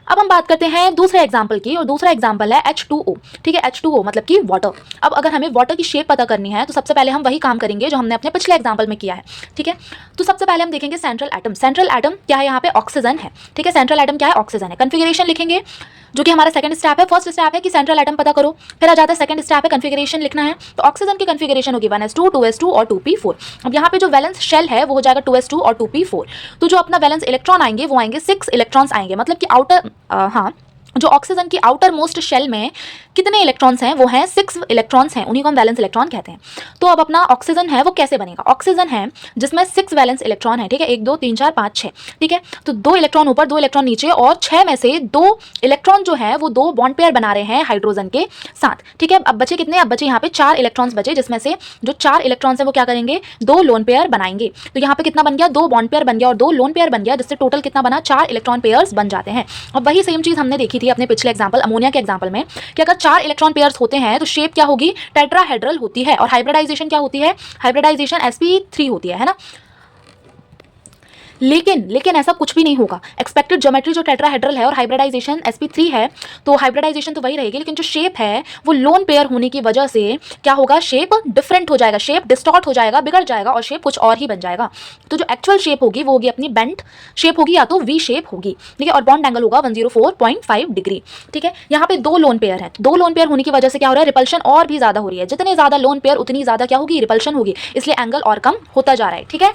अब हम बात करते हैं दूसरे एग्जाम्पल की, और दूसरा एग्जाम्पल है H2O। ठीक है, H2O मतलब कि वाटर। अब अगर हमें वाटर की शेप पता करनी है तो सबसे पहले हम वही काम करेंगे जो हमने अपने पिछले एग्जाम्पल में किया है। ठीक है, तो सबसे पहले हम देखेंगे सेंट्रल एटम। सेंट्रल एटम क्या है, यहाँ पे ऑक्सीजन है। ठीक है, सेंट्रल एटम क्या है, ऑक्सीजन है। कन्फिगरेशन लिखेंगे, जो कि हमारा सेकंड स्टेप है। फर्स्ट स्टेप है कि सेंट्रल एटम पता करो, फिर आ जाता है सेकंड स्टेप है कन्फिगरेशन लिखना है। तो ऑक्सीजन की कन्फिगरेशन होगी 1s2, 2s2 और 2p4। अब यहाँ पे जो वैलेंस शेल है वो हो जाएगा 2s2 और 2p4। तो जो अपना वैलेंस इलेक्ट्रॉन आएंगे वो आएंगे 6 इलेक्ट्रॉन्स आएंगे, मतलब कि आउटर हाँ, जो ऑक्सीजन की आउटर मोस्ट शेल में कितने इलेक्ट्रॉन्स हैं, वो हैं 6 इलेक्ट्रॉन्स हैं, उन्हीं को हम वैलेंस इलेक्ट्रॉन कहते हैं। तो अब अपना ऑक्सीजन है वो कैसे बनेगा, ऑक्सीजन है जिसमें 6 वैलेंस इलेक्ट्रॉन है। ठीक है, 1 2 3 4 5 6। ठीक है, तो 2 इलेक्ट्रॉन ऊपर 2 इलेक्ट्रॉन नीचे, और 6 में से 2 इलेक्ट्रॉन जो है वो 2 बॉन्ड पेयर बना रहे हैं हाइड्रोजन के साथ। ठीक है, अब बचे कितने, अब बचे यहाँ पे 4 इलेक्ट्रॉन्स बचे, जिसमें से जो 4 इलेक्ट्रॉन्स है वो क्या करेंगे, 2 लोन पेयर बनाएंगे। तो यहाँ पे कितना बन गया, 2 बॉन्ड पेयर बन गया और 2 लोन पेयर बन गया, जिससे टोटल कितना बना, 4 इलेक्ट्रॉन पेयर्स बन जाते हैं। अब वही सेम चीज हमने देखी थी अपने पिछले एग्जाम्पल अमोनिया के एग्जाम्पल में, कि अगर 4 इलेक्ट्रॉन पेयर्स होते हैं तो शेप क्या होगी, टेट्राहेड्रल होती है। और हाइब्रिडाइजेशन क्या होती है, हाइब्रिडाइजेशन sp3 होती है ना। लेकिन ऐसा कुछ भी नहीं होगा। एक्सपेक्टेड ज्योमेट्री जो टेट्राहेड्रल है और हाइब्रिडाइजेशन sp3 है, तो हाइब्रिडाइजेशन तो वही रहेगी, लेकिन जो शेप है वो लोन पेयर होने की वजह से क्या होगा, शेप डिफरेंट हो जाएगा, शेप डिस्टॉर्ट हो जाएगा, बिगड़ जाएगा और शेप कुछ और ही बन जाएगा। तो जो एक्चुअल शेप होगी वो होगी अपनी बेंट शेप होगी, या तो वी शेप होगी। ठीक है, और बॉन्ड एंगल होगा 104.5 डिग्री। ठीक है, यहाँ पे 2 लोन पेयर है, 2 लोन पेयर होने की वजह से क्या हो रहा है, रिपल्शन और भी ज्यादा हो रही है। जितने ज्यादा लोन पेयर उतनी ज्यादा क्या होगी, रिपल्शन होगी, इसलिए एंगल और कम होता जा रहा है। ठीक है,